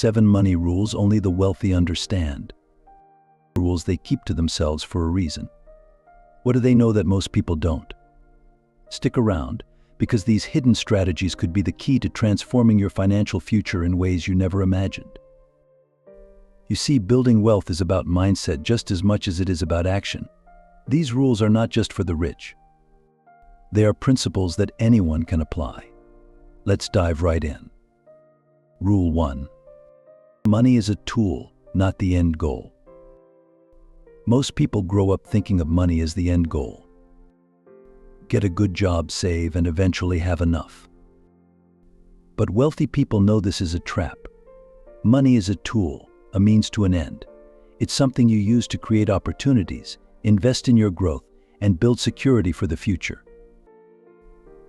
7 money rules only the wealthy understand. Rules they keep to themselves for a reason. What do they know that most people don't? Stick around, because these hidden strategies could be the key to transforming your financial future in ways you never imagined. You see, building wealth is about mindset just as much as it is about action. These rules are not just for the rich. They are principles that anyone can apply. Let's dive right in. Rule 1. Money is a tool, not the end goal. Most people grow up thinking of money as the end goal. Get a good job, save, and eventually have enough. But wealthy people know this is a trap. Money is a tool, a means to an end. It's something you use to create opportunities, invest in your growth, and build security for the future.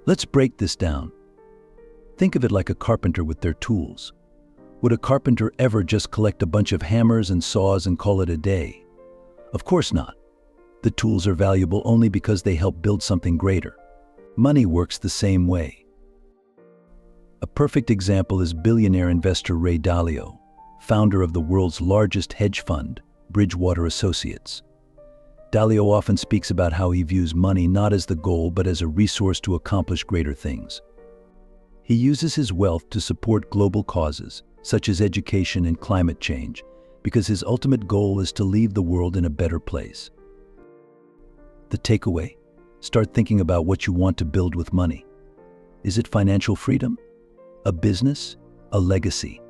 Let's break this down. Think of it like a carpenter with their tools. Would a carpenter ever just collect a bunch of hammers and saws and call it a day? Of course not. The tools are valuable only because they help build something greater. Money works the same way. A perfect example is billionaire investor Ray Dalio, founder of the world's largest hedge fund, Bridgewater Associates. Dalio often speaks about how he views money not as the goal but as a resource to accomplish greater things. He uses his wealth to support global causes, such as education and climate change, because his ultimate goal is to leave the world in a better place. The takeaway: start thinking about what you want to build with money. Is it financial freedom? A business? A legacy?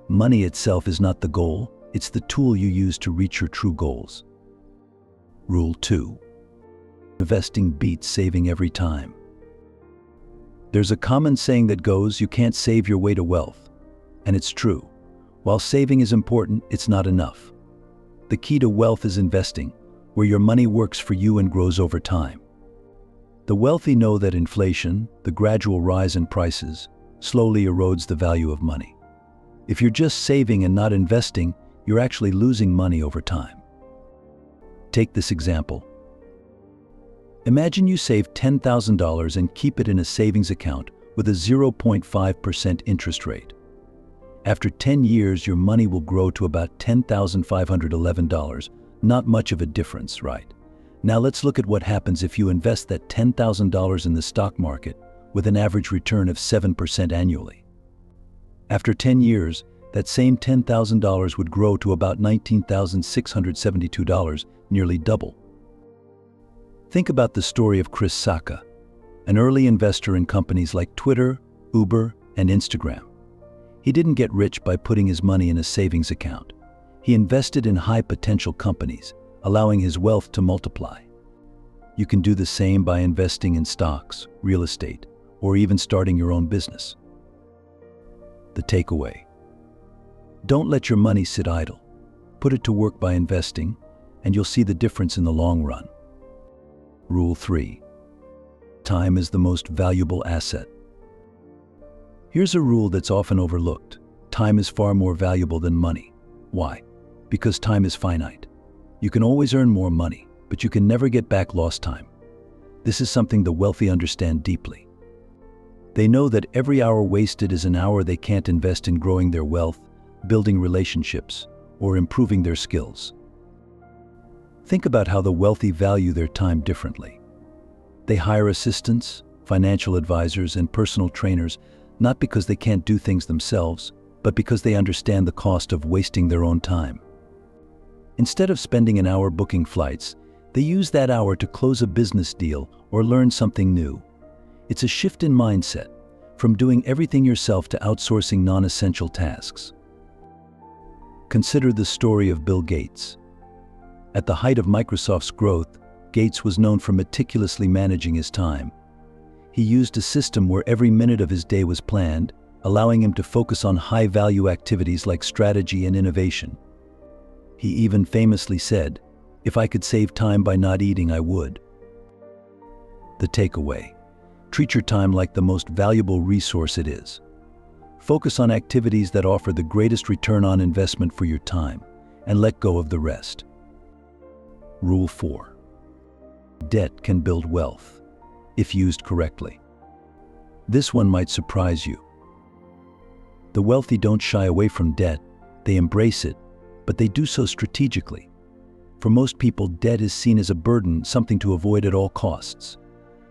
Money itself is not the goal, it's the tool you use to reach your true goals. Rule 2. Investing beats saving every time. There's a common saying that goes, you can't save your way to wealth. And it's true. While saving is important, it's not enough. The key to wealth is investing, where your money works for you and grows over time. The wealthy know that inflation, the gradual rise in prices, slowly erodes the value of money. If you're just saving and not investing, you're actually losing money over time. Take this example. Imagine you save $10,000 and keep it in a savings account with a 0.5% interest rate. After 10 years, your money will grow to about $10,511. Not much of a difference, right? Now let's look at what happens if you invest that $10,000 in the stock market with an average return of 7% annually. After 10 years, that same $10,000 would grow to about $19,672, nearly double. Think about the story of Chris Sacca, an early investor in companies like Twitter, Uber, and Instagram. He didn't get rich by putting his money in a savings account. He invested in high-potential companies, allowing his wealth to multiply. You can do the same by investing in stocks, real estate, or even starting your own business. The takeaway: don't let your money sit idle. Put it to work by investing, and you'll see the difference in the long run. Rule 3. Time is the most valuable asset. Here's a rule that's often overlooked. Time is far more valuable than money. Why? Because time is finite. You can always earn more money, but you can never get back lost time. This is something the wealthy understand deeply. They know that every hour wasted is an hour they can't invest in growing their wealth, building relationships, or improving their skills. Think about how the wealthy value their time differently. They hire assistants, financial advisors, and personal trainers, not because they can't do things themselves, but because they understand the cost of wasting their own time. Instead of spending an hour booking flights, they use that hour to close a business deal or learn something new. It's a shift in mindset, from doing everything yourself to outsourcing non-essential tasks. Consider the story of Bill Gates. At the height of Microsoft's growth, Gates was known for meticulously managing his time. He used a system where every minute of his day was planned, allowing him to focus on high-value activities like strategy and innovation. He even famously said, "If I could save time by not eating, I would." The takeaway: treat your time like the most valuable resource it is. Focus on activities that offer the greatest return on investment for your time, and let go of the rest. Rule 4. Debt can build wealth, if used correctly. This one might surprise you. The wealthy don't shy away from debt, they embrace it, but they do so strategically. For most people, debt is seen as a burden, something to avoid at all costs.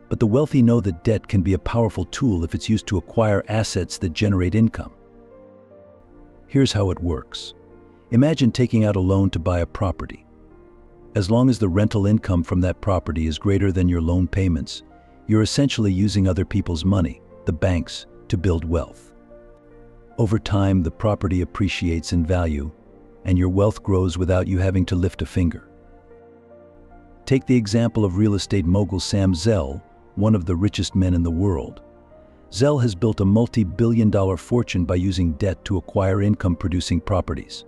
But the wealthy know that debt can be a powerful tool if it's used to acquire assets that generate income. Here's how it works. Imagine taking out a loan to buy a property. As long as the rental income from that property is greater than your loan payments, you're essentially using other people's money, the bank's, to build wealth. Over time, the property appreciates in value, and your wealth grows without you having to lift a finger. Take the example of real estate mogul Sam Zell, one of the richest men in the world. Zell has built a multi-billion-dollar fortune by using debt to acquire income-producing properties.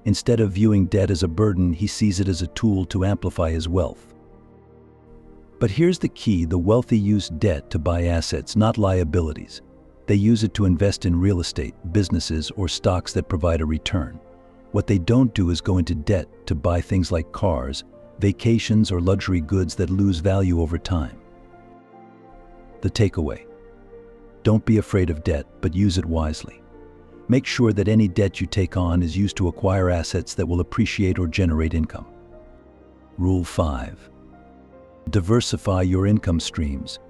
Instead of viewing debt as a burden, he sees it as a tool to amplify his wealth. But here's the key: the wealthy use debt to buy assets, not liabilities. They use it to invest in real estate, businesses, or stocks that provide a return. What they don't do is go into debt to buy things like cars, vacations, or luxury goods that lose value over time. The takeaway: don't be afraid of debt, but use it wisely. Make sure that any debt you take on is used to acquire assets that will appreciate or generate income. Rule 5. Diversify your income streams.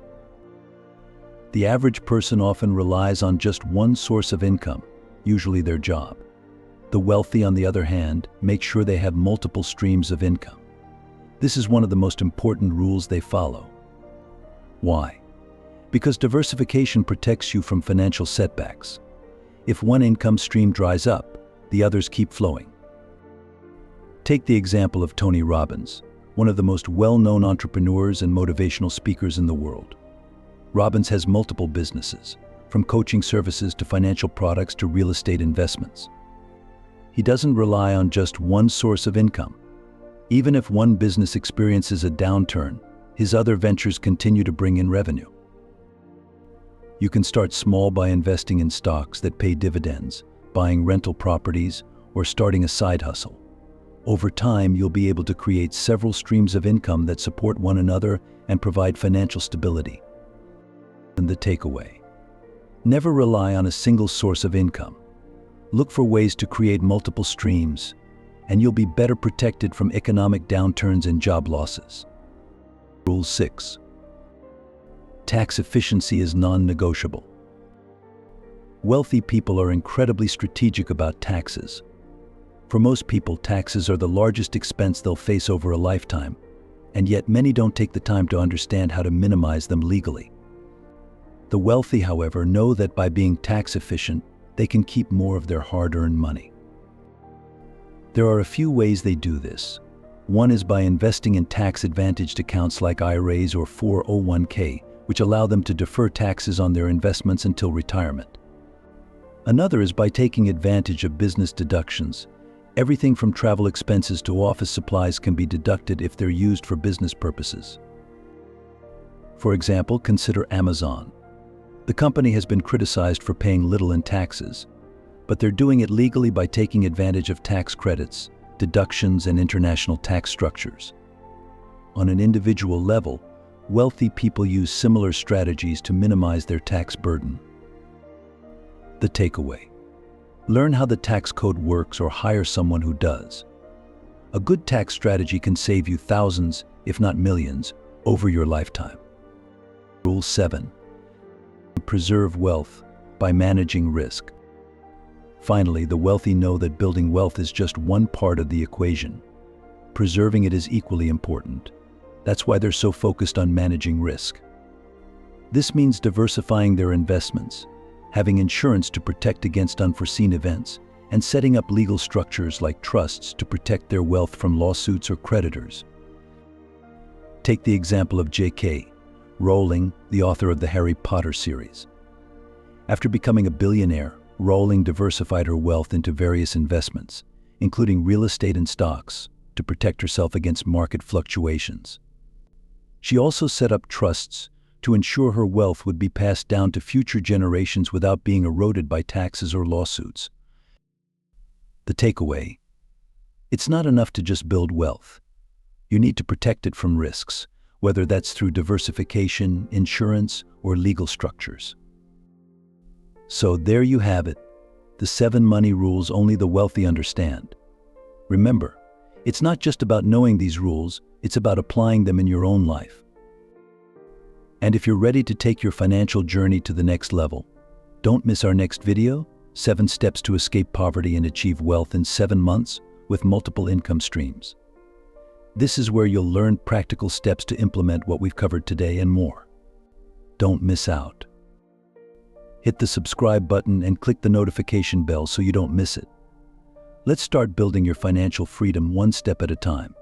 The average person often relies on just one source of income, usually their job. The wealthy, on the other hand, make sure they have multiple streams of income. This is one of the most important rules they follow. Why? Because diversification protects you from financial setbacks. If one income stream dries up, the others keep flowing. Take the example of Tony Robbins, one of the most well-known entrepreneurs and motivational speakers in the world. Robbins has multiple businesses, from coaching services to financial products to real estate investments. He doesn't rely on just one source of income. Even if one business experiences a downturn, his other ventures continue to bring in revenue. You can start small by investing in stocks that pay dividends, buying rental properties, or starting a side hustle. Over time, you'll be able to create several streams of income that support one another and provide financial stability. And the takeaway: never rely on a single source of income. Look for ways to create multiple streams, and you'll be better protected from economic downturns and job losses. Rule 6. Tax efficiency is non-negotiable. Wealthy people are incredibly strategic about taxes. For most people, taxes are the largest expense they'll face over a lifetime, and yet many don't take the time to understand how to minimize them legally. The wealthy, however, know that by being tax efficient, they can keep more of their hard-earned money. There are a few ways they do this. One is by investing in tax-advantaged accounts like IRAs or 401k, which allow them to defer taxes on their investments until retirement. Another is by taking advantage of business deductions. Everything from travel expenses to office supplies can be deducted if they're used for business purposes. For example, consider Amazon. The company has been criticized for paying little in taxes, but they're doing it legally by taking advantage of tax credits, deductions, and international tax structures. On an individual level, wealthy people use similar strategies to minimize their tax burden. The takeaway: learn how the tax code works or hire someone who does. A good tax strategy can save you thousands, if not millions, over your lifetime. Rule 7. Preserve wealth by managing risk. Finally, the wealthy know that building wealth is just one part of the equation. Preserving it is equally important. That's why they're so focused on managing risk. This means diversifying their investments, having insurance to protect against unforeseen events, and setting up legal structures like trusts to protect their wealth from lawsuits or creditors. Take the example of J.K. Rowling, the author of the Harry Potter series. After becoming a billionaire, Rowling diversified her wealth into various investments, including real estate and stocks, to protect herself against market fluctuations. She also set up trusts to ensure her wealth would be passed down to future generations without being eroded by taxes or lawsuits. The takeaway: it's not enough to just build wealth. You need to protect it from risks, whether that's through diversification, insurance, or legal structures. So there you have it. the 7 money rules only the wealthy understand. Remember, it's not just about knowing these rules, it's about applying them in your own life. And if you're ready to take your financial journey to the next level, don't miss our next video, 7 Steps to Escape Poverty and Achieve Wealth in 7 Months with Multiple Income Streams. This is where you'll learn practical steps to implement what we've covered today and more. Don't miss out. Hit the subscribe button and click the notification bell so you don't miss it. Let's start building your financial freedom one step at a time.